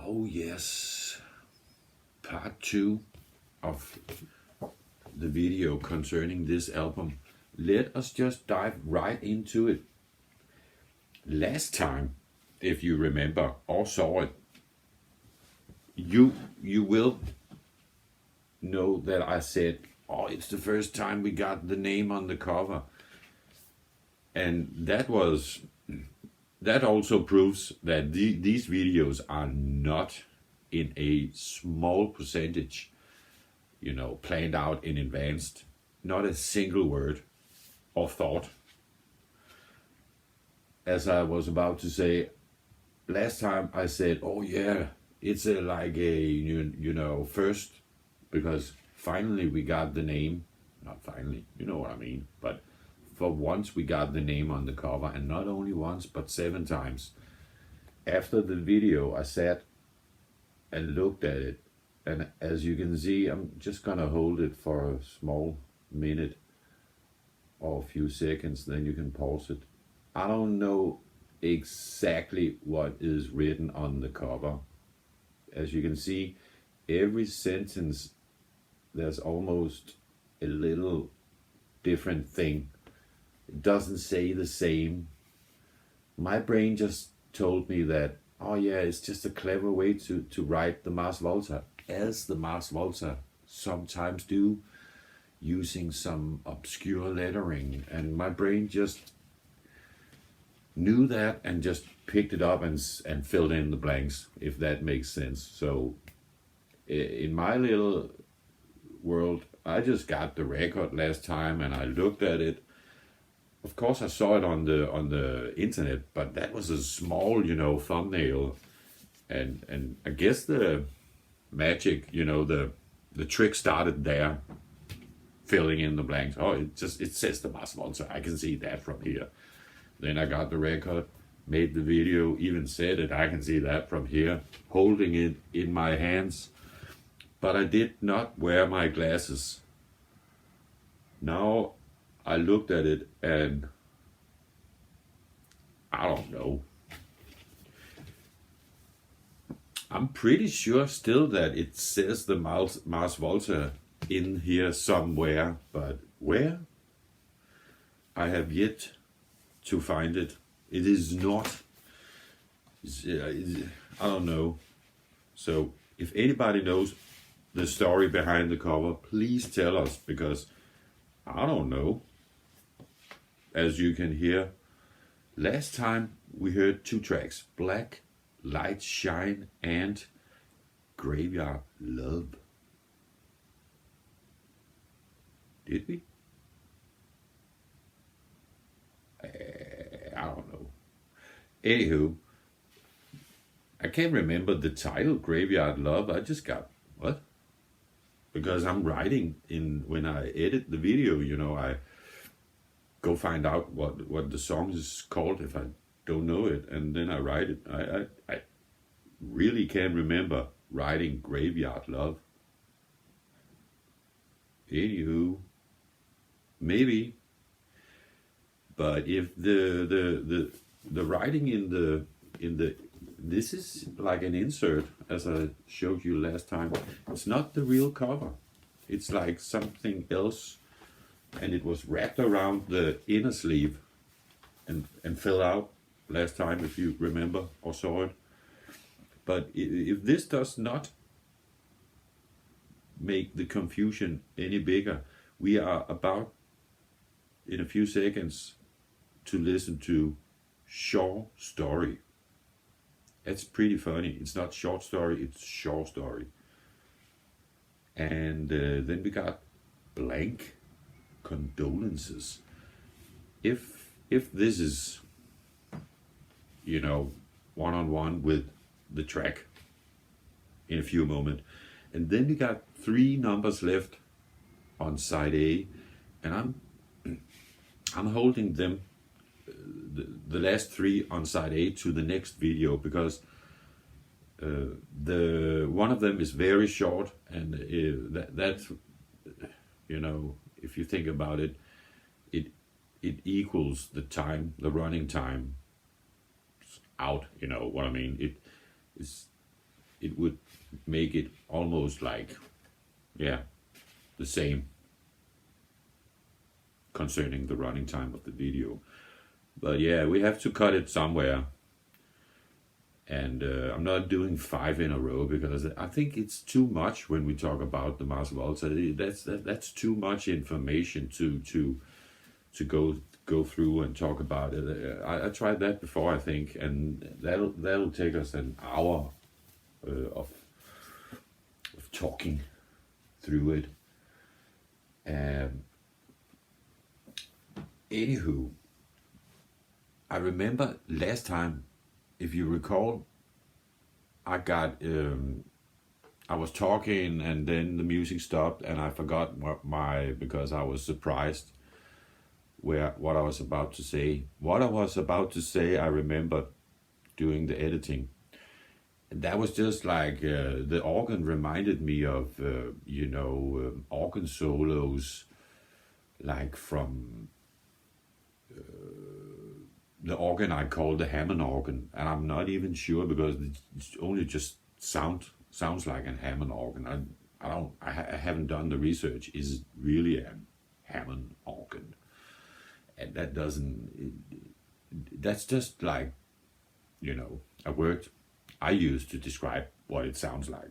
Oh yes, part 2 of the video concerning this album. Let us just dive right into it. Last time, if you remember or saw it, you will know that I said, oh, it's the first time we got the name on the cover. And that also proves that these videos are not in a small percentage, planned out in advance. Not a single word or thought. As I was about to say, last time I said, oh yeah, it's like a, first, because finally we got the name. Not finally, you know what I mean, but for once we got the name on the cover, and not only once, but 7 times. After the video, I sat and looked at it, and as you can see, I'm just gonna hold it for a small minute or a few seconds, then you can pause it. I don't know exactly what is written on the cover. As you can see, every sentence, there's almost a little different thing. It doesn't say the same. My brain just told me that, oh yeah, it's just a clever way to write the Mars Volta, as the Mars Volta sometimes do, using some obscure lettering. And my brain just knew that and just picked it up and filled in the blanks, if that makes sense. So in my little world, I just got the record last time and I looked at it. Of course, I saw it on the internet, but that was a small, thumbnail, and I guess the magic, the trick started there, filling in the blanks. Oh, it says the Mars Volta. I can see that from here. Then I got the record, made the video, even said it. I can see that from here, holding it in my hands, but I did not wear my glasses. Now I looked at it and I don't know. I'm pretty sure still that it says the Mars Volta in here somewhere, but where? I have yet to find it. It is not. I don't know. So if anybody knows the story behind the cover, please tell us, because I don't know. As you can hear, last time we heard 2 tracks, Black Light Shine and Graveyard Love. Did we? I don't know. Anywho, I can't remember the title, Graveyard Love. I just got, what? Because I'm writing when I edit the video, I go find out what the song is called if I don't know it, and then I write it. I really can't remember writing Graveyard Love. Anywho, maybe. But if the writing in the this is like an insert, as I showed you last time. It's not the real cover. It's like something else, and it was wrapped around the inner sleeve and fell out last time, if you remember or saw it. But if this does not make the confusion any bigger, we are about, in a few seconds, to listen to Short Story. It's pretty funny. It's not short story, it's short story. And then we got Blank, Condolences. If this is, one-on-one with the track in a few moments. And then we got 3 numbers left on side A, and I'm holding them, the last 3 on side A, to the next video, because the one of them is very short, and that's if you think about it, it equals the time, the running time out. You know what I mean? It is it would make it almost like, yeah, the same concerning the running time of the video. But yeah, we have to cut it somewhere. And I'm not doing 5 in a row because I think it's too much when we talk about the Mars Volta. That's too much information to go through and talk about it. I tried that before, I think, and that'll take us an hour of talking through it. Anywho, I remember last time, if you recall, I was talking and then the music stopped and I forgot because I was surprised what I was about to say. What I was about to say, I remember doing the editing. And that was just like the organ reminded me of, organ solos, like from the organ I call the Hammond organ, and I'm not even sure because it's only just sounds like a Hammond organ. I haven't done the research. Is it really a Hammond organ? And that doesn't. That's just like, a word I use to describe what it sounds like.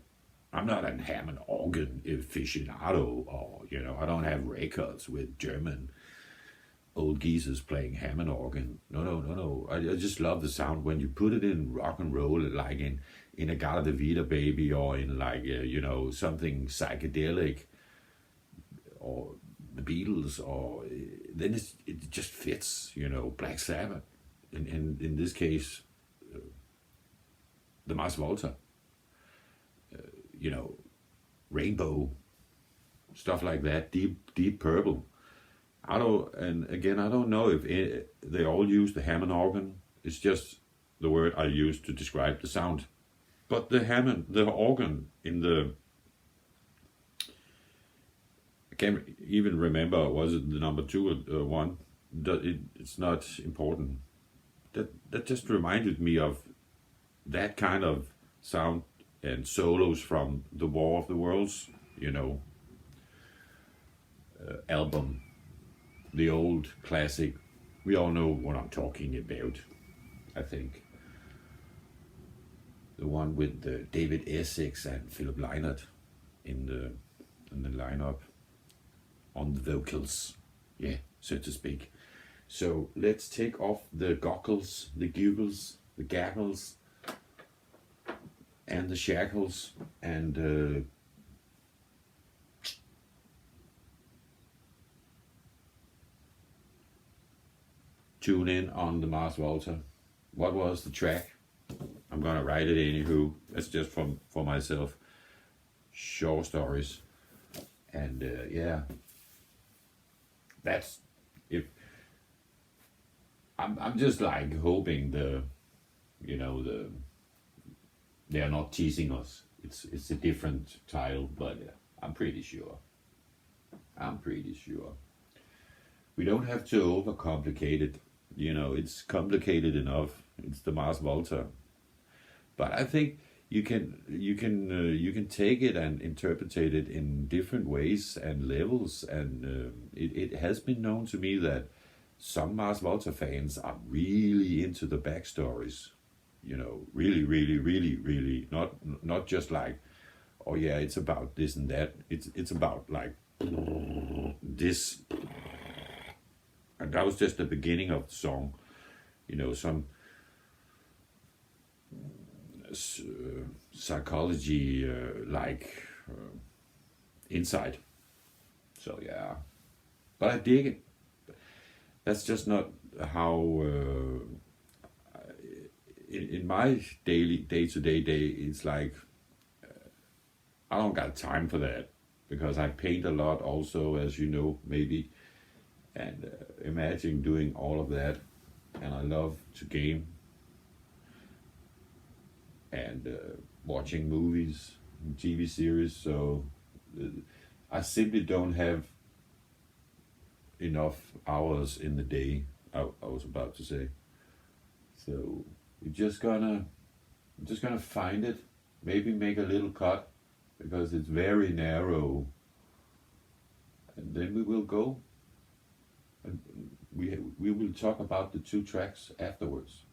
I'm not a Hammond organ aficionado, or I don't have records with German old geezers playing Hammond organ. No. I just love the sound when you put it in rock and roll, like in a Gala de Vida Baby, or in like something psychedelic, or the Beatles, or then it just fits. Black Sabbath, and in this case, the Mars Volta. Rainbow, stuff like that. Deep Purple. I don't know if they all use the Hammond organ. It's just the word I use to describe the sound. But the organ in the, I can't even remember, was it the number 2 or 1? It's not important. That just reminded me of that kind of sound and solos from the War of the Worlds, album. The old classic. We all know what I'm talking about, I think. The one with David Essex and Philip Lynott in the lineup on the vocals, yeah, so to speak. So let's take off the goggles, the googles, the gaggles, and the shackles, and tune in on the Mars Volta. What was the track? I'm gonna write it anywho. That's just for myself. Short stories, and yeah. That's if I'm just like hoping they are not teasing us. It's a different title, but I'm pretty sure. We don't have to overcomplicate it. It's complicated enough. It's the Mars Volta. But I think you can take it and interpret it in different ways and levels. And it has been known to me that some Mars Volta fans are really into the backstories. Really, really, really, really. Not just like, oh yeah, it's about this and that. It's about like this. And that was just the beginning of the song. Some psychology insight. So yeah. But I dig it. That's just not how... in my day-to-day, it's like... I don't got time for that. Because I paint a lot also, as you know, maybe. And imagine doing all of that, and I love to game and watching movies and TV series, so I simply don't have enough hours in the day, I was about to say. So I'm just gonna find it maybe make a little cut because it's very narrow, and then we will go and we will talk about the two tracks afterwards.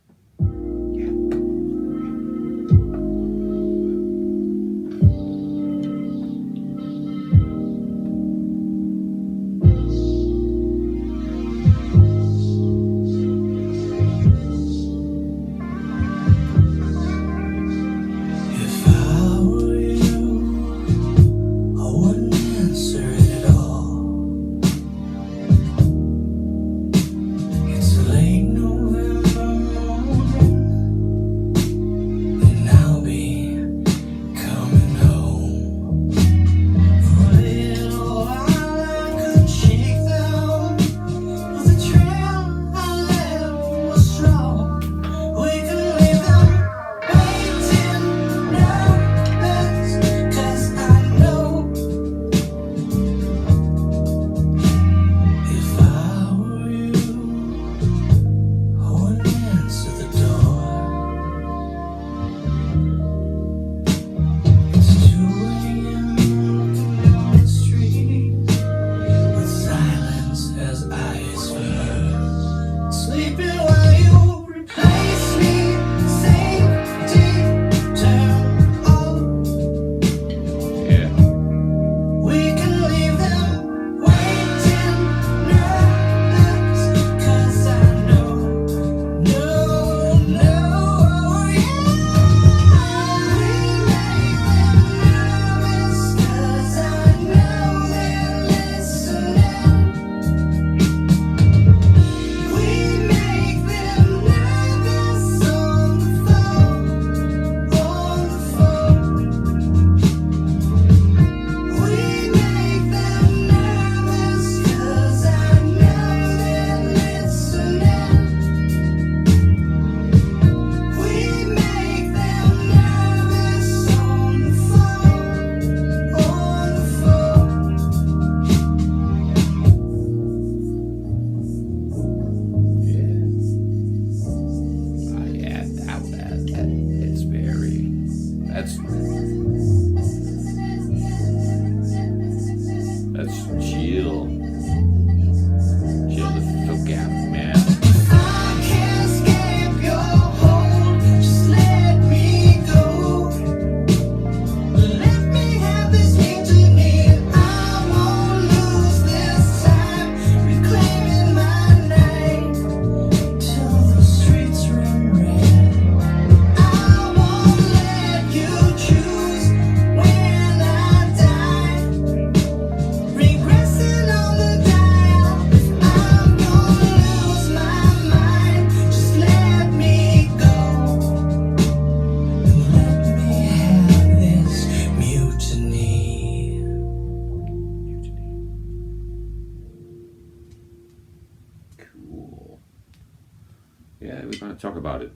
Yeah, we're going to talk about it.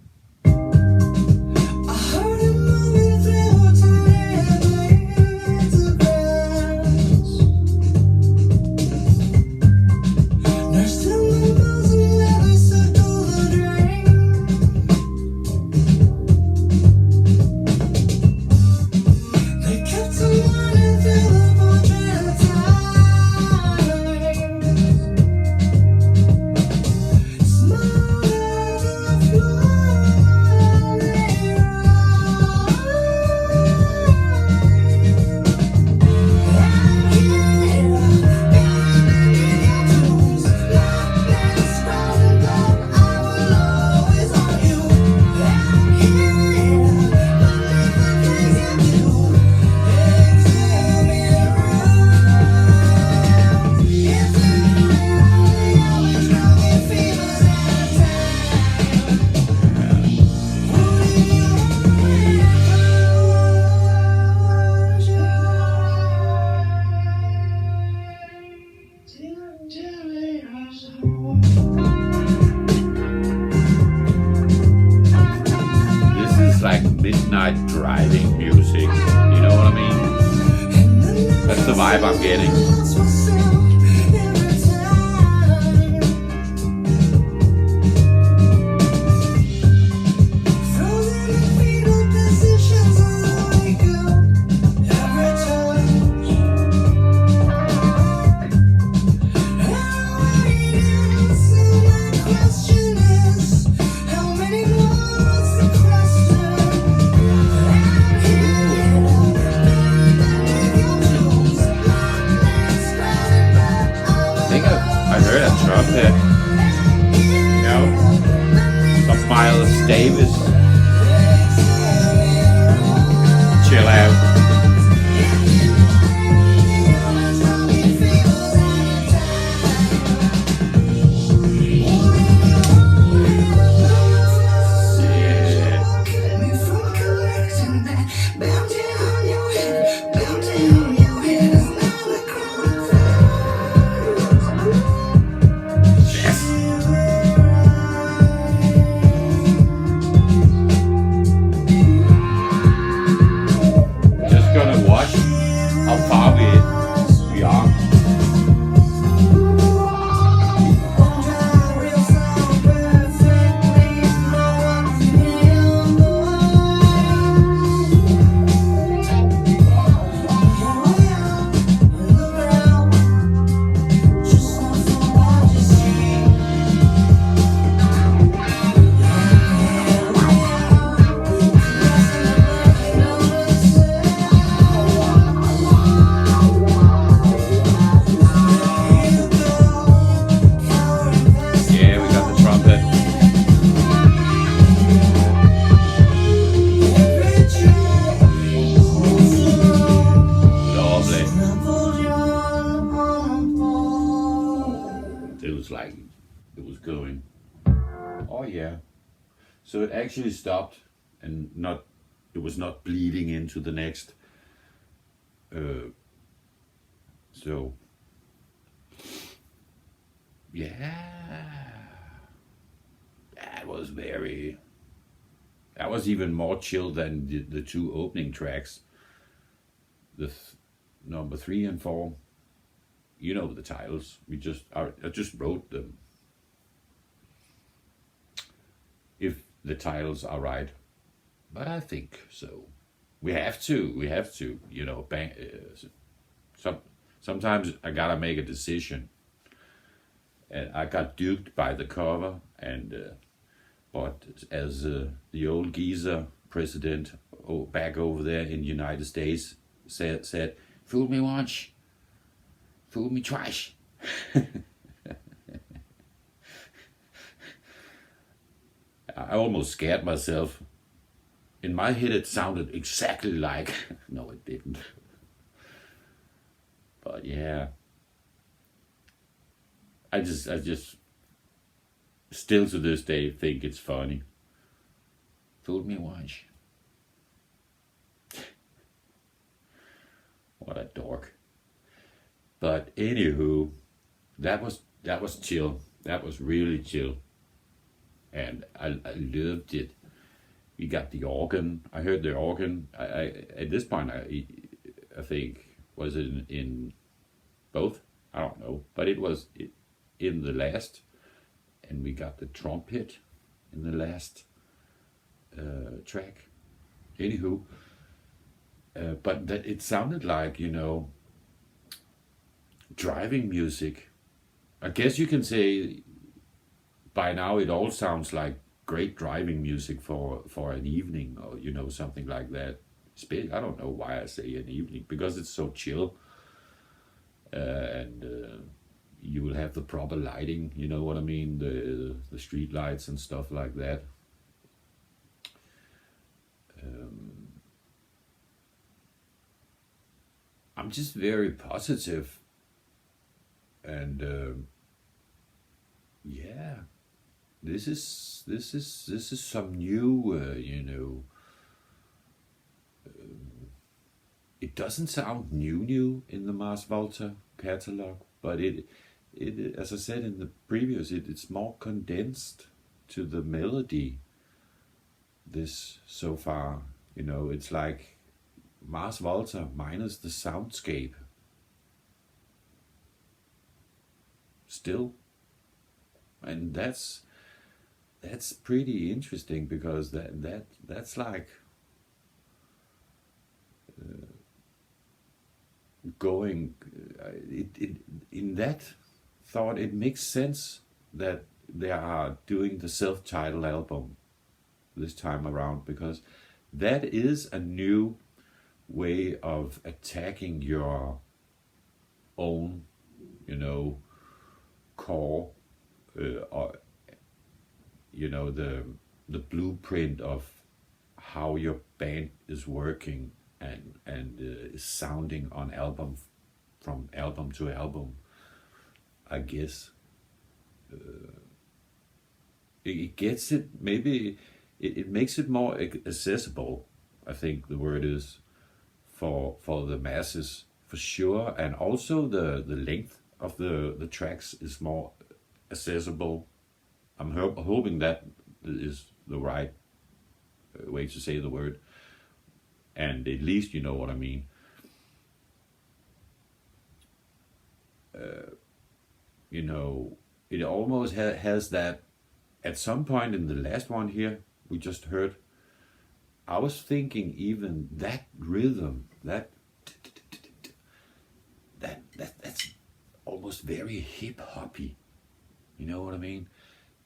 Midnight driving music, you know what I mean? That's the vibe I'm getting. trumpet. You know, some Miles Davis. Chill out. Like it was going. Oh yeah. So it actually stopped and it was not bleeding into the next. So yeah. That was even more chill than the two opening tracks. Number 3 and 4. You know the titles. I just wrote them. If the titles are right, but I think so. We have to. You know, sometimes I gotta make a decision, and I got duped by the cover. And but as the old geezer president back over there in the United States said, "Fool me once. Fool me twice." I almost scared myself. In my head it sounded exactly like, no it didn't. But yeah. I just still to this day think it's funny. Fool me once. What a dork. But anywho, that was chill. That was really chill, and I loved it. We got the organ. I heard the organ. I at this point I think was it in both. I don't know, but it was in the last, and we got the trumpet in the last track. Anywho, but that it sounded like, you know, driving music. I guess you can say by now it all sounds like great driving music for an evening, or you know, something like that. I don't know why I say an evening, because it's so chill, and you will have the proper lighting. You know what I mean? The street lights and stuff like that. I'm just very positive, and yeah, this is some new, you know. It doesn't sound new in the Mars Volta catalog, but it as I said in the previous, it's more condensed to the melody. This so far, you know, it's like Mars Volta minus the soundscape. Still, and that's pretty interesting, because that's like going in that thought. It makes sense that they are doing the self-titled album this time around, because that is a new way of attacking your own, you know, core or the blueprint of how your band is working and is sounding on album, from album to album. I guess it gets it, maybe it makes it more accessible. I think the word is for the masses for sure, and also the length of the tracks is more accessible. I'm hoping that is the right way to say the word, and at least you know what I mean. It almost has that. At some point in the last one here we just heard, I was thinking even that rhythm, that's almost very hip hoppy. You know what I mean?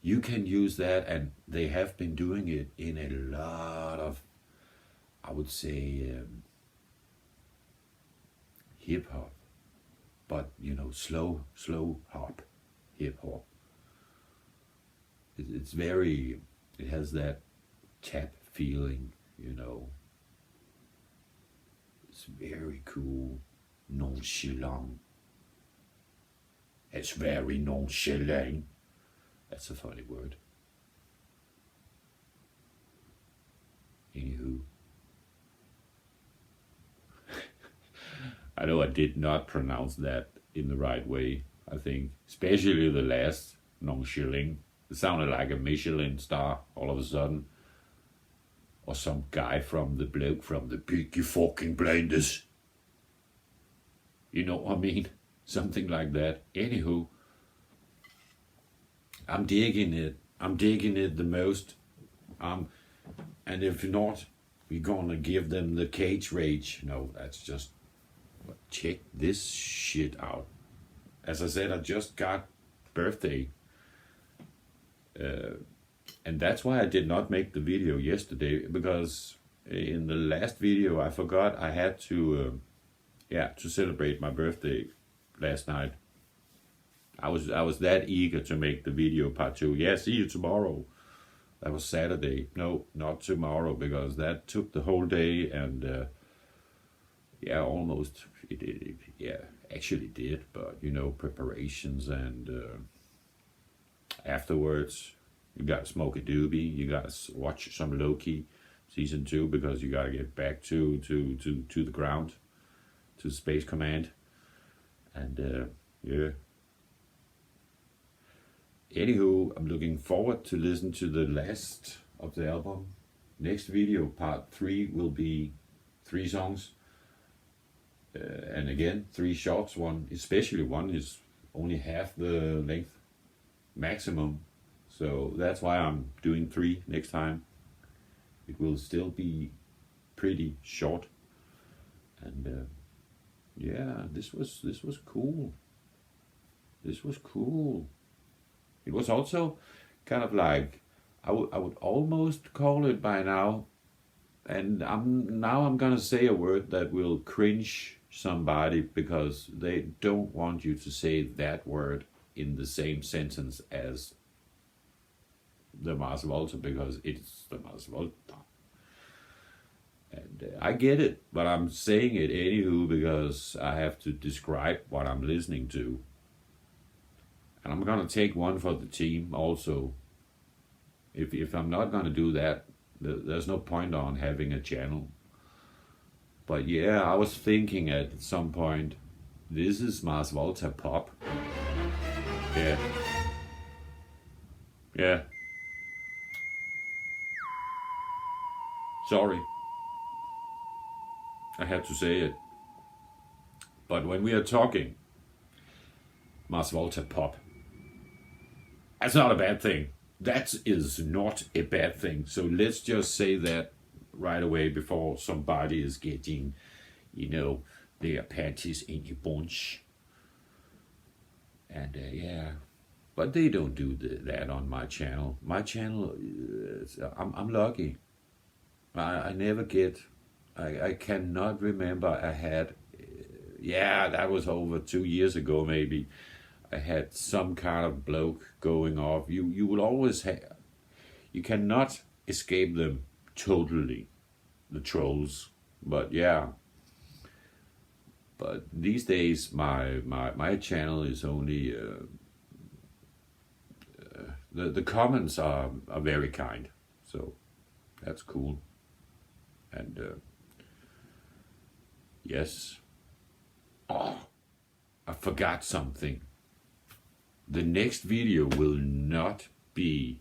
You can use that, and they have been doing it in a lot of, I would say, hip hop, but slow hop, hip hop. It's very, it has that tap feeling, It's very cool, nonchalant. It's very nonchalant. That's a funny word. Anywho, I know I did not pronounce that in the right way, I think. Especially the last, nonchalant. It sounded like a Michelin star all of a sudden. Or some guy from the bloke from the Peaky fucking Blinders. You know what I mean? Something like that. Anywho, I'm digging it. I'm digging it the most. And if not, we're gonna give them the cage rage. No, that's just, check this shit out. As I said, I just got birthday. And that's why I did not make the video yesterday, because in the last video I forgot I had to celebrate my birthday last night. I was that eager to make the video part 2. Yeah, see you tomorrow. That was Saturday. No, not tomorrow, because that took the whole day, and almost it actually did, but preparations, and afterwards you gotta smoke a doobie, you gotta watch some Loki season 2, because you gotta get back to the ground, to Space Command, and Anywho, I'm looking forward to listen to the last of the album. Next video, part 3, will be 3 songs, and again 3 shorts. One is only half the length maximum. So that's why I'm doing 3 next time. It will still be pretty short. And this was cool. This was cool. It was also kind of like, I would almost call it by now, and I'm gonna say a word that will cringe somebody, because they don't want you to say that word in the same sentence as the Mars Volta, because it's the Mars Volta. And I get it, but I'm saying it anywho, because I have to describe what I'm listening to. And I'm gonna take one for the team also. If I'm not gonna do that, there's no point on having a channel. But yeah, I was thinking at some point, this is Mars Volta pop. Yeah. Sorry, I had to say it. But when we are talking Mars Volta pop, that's not a bad thing. That is not a bad thing. So let's just say that right away before somebody is getting, their panties in a bunch. And but they don't do that on my channel. My channel, I'm lucky. I never get, I cannot remember I had, that was over 2 years ago maybe. I had some kind of bloke going off. You will always have. You cannot escape them totally, the trolls. But yeah. But these days, my channel is only the comments are very kind, so that's cool. And yes, oh, I forgot something. The next video will not be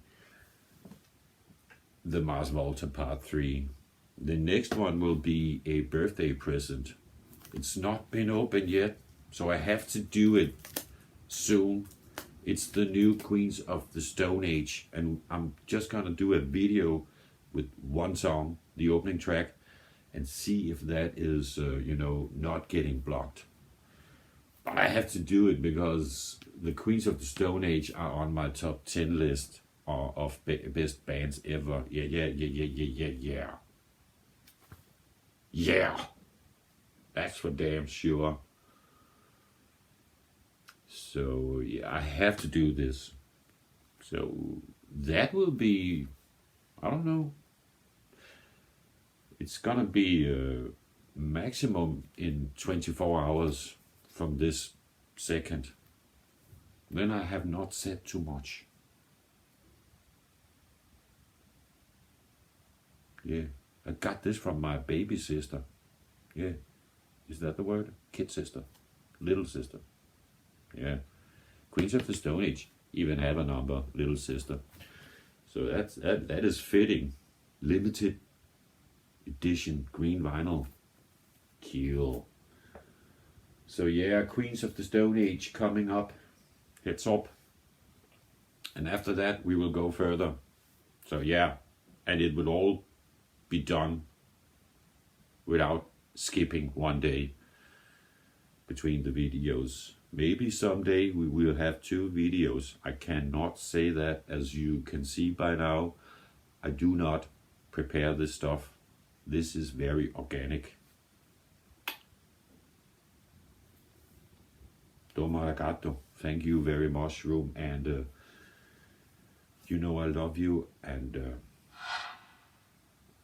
the Mars Volta Part 3. The next one will be a birthday present. It's not been opened yet, so I have to do it soon. It's the new Queens of the Stone Age, and I'm just gonna do a video with one song, the opening track, and see if that is, not getting blocked. But I have to do it because the Queens of the Stone Age are on my top 10 list of best bands ever. Yeah. That's for damn sure. So yeah, I have to do this. So that will be, I don't know. It's gonna be maximum in 24 hours from this second. Then I have not said too much. Yeah, I got this from my baby sister. Yeah, is that the word? Kid sister, little sister. Yeah, Queens of the Stone Age even have a number, little sister. So that is fitting. Limited edition green vinyl. Cool. So yeah, Queens of the Stone Age coming up. Heads up. And after that we will go further. So yeah, and it will all be done without skipping one day between the videos. Maybe someday we will have 2 videos. I cannot say that, as you can see by now. I do not prepare this stuff. This is very organic. Domo arigato. Thank you very much, Room. And I love you. And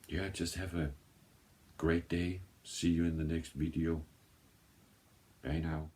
yeah, just have a great day. See you in the next video. Bye now.